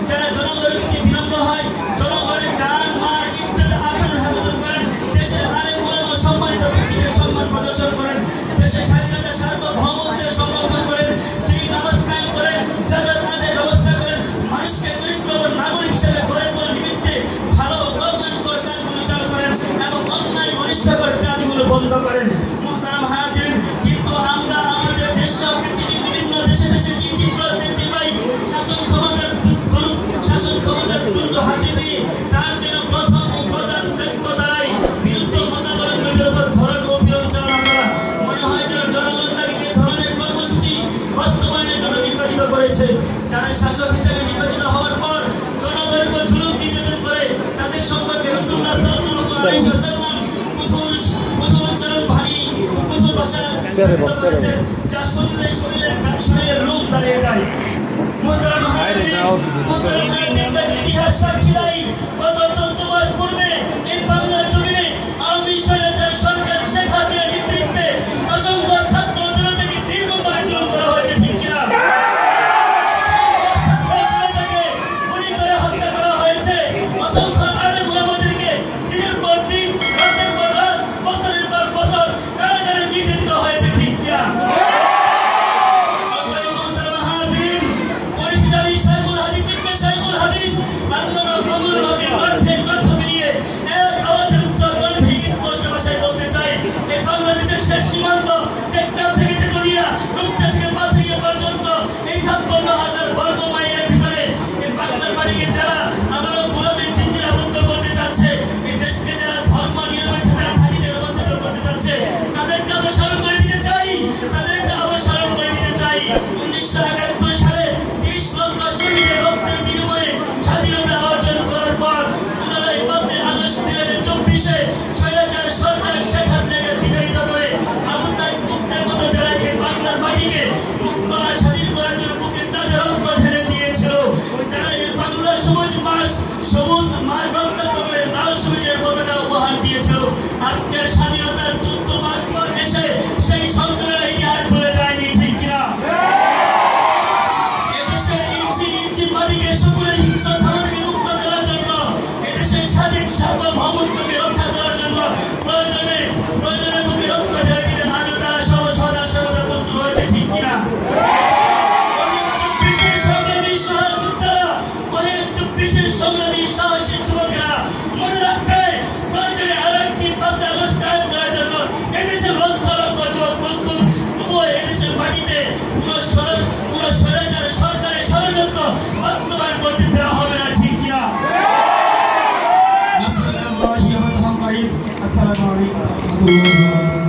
যারা জনগণের প্রতি বিনম্র হয়, জনগণের জান মাল ইত্যাদি আবরুর হেফাজত করেন, দেশের আলেম ওলামা সম্মানিত ব্যক্তিদের সম্মান প্রদর্শন করেন, দেশের স্বাধীনতা সার্বভৌমত্বের সংরক্ষণ করেন, যিনি নামাজ কায়েম করেন, যাকাত আদায়ের ব্যবস্থা করেন, মানুষকে চরিত্রবান নাগরিক হিসেবে গড়ে তোলার নিমিত্তে ভালো কল্যাণকর কাজগুলো চালু করেন এবং অন্যায় অনিষ্টকর কাজগুলো বন্ধ করেন। মুহতারাম হাজিরিন, কিন্তু আমরা আমাদের দেশ সহ পৃথিবীর বিভিন্ন দেশে দেশে কি চিত্র দেখতে পাই? শাসন ক্ষমতার তুণ্ড হাতে পেয়ে তার জন্য প্রথম ও প্রধান দায়িত্ব দ্বারাই বিরুদ্ধ মতাবলম্বীদের উপর ধরন ও বিরোচনা করা। মনে হয় যেন জনগণ তাকে এই ধরনের কর্মসূচি বাস্তবায়নের জন্য নির্বাচিত করেছে। যারা শাসক হিসেবে নির্বাচিত হওয়ার পর জনগণের উপর জুলুম নির্যাতন করে, তাদের সম্পর্কে রাসূলুল্লাহ সাল্লাল্লাহু আলাইহি ওয়াসাল্লাম কুফর উচ্চারণ ভারী কুফর ভাষা করেছেন, যা শরীরের রূপ দাঁড়িয়ে যায়। ইতিহাস সাক্ষী দেয়, গত 14 মাস পূর্বে এই বাংলার জমিনে আওয়ামী স্বৈরাচার সরকার শেখ হাসিনার নেতৃত্বে অসংখ্য ছাত্র জনতাকে নির্মমভাবে জুলুম করা হয়েছে, ঠিক কিনা? ছাত্র জনতাকে গুলি করে হত্যা করা হয়েছে, অসংখ্য আলেম ওলামাদেরকে দিনের পর দিন, রাতের পর রাত, বছরের পর বছর কারাগারে নির্যাতিত হয়েছে, ঠিক কিনা? আজকের স্বাধীনতার 14 মাস পর এসে সেই সন্তানের ইতিহাস ভুলে যায়নি, ঠিক কিনা? এদেশের ইঞ্চি ইঞ্চি মাটিকে শকুনের হিংসা থামা থেকে মুক্ত করার জন্য, এদেশের স্বাধীন সার্বভৌমত্বকে রক্ষা করার জন্য প্রয়োজনে বুকে রক্ত ঢেলে দিতে আজও তারা সদা সর্বদা প্রস্তুত রয়েছে, ঠিক কিনা? সংগ্রামী সাহসী যুবকেরা মনে রাখবে, প্রয়োজনে আরেকটি 5 আগস্ট কায়েম করার জন্য এদেশের লক্ষ লক্ষ যুবক প্রস্তুত। তবুও এদেশের মাটিতে কোন স্বৈরাচারের সরকারের ষড়যন্ত্র বাস্তবায়ন করতে দেওয়া হবে না, ঠিক কিনা? আসসালামু আলাইকুম।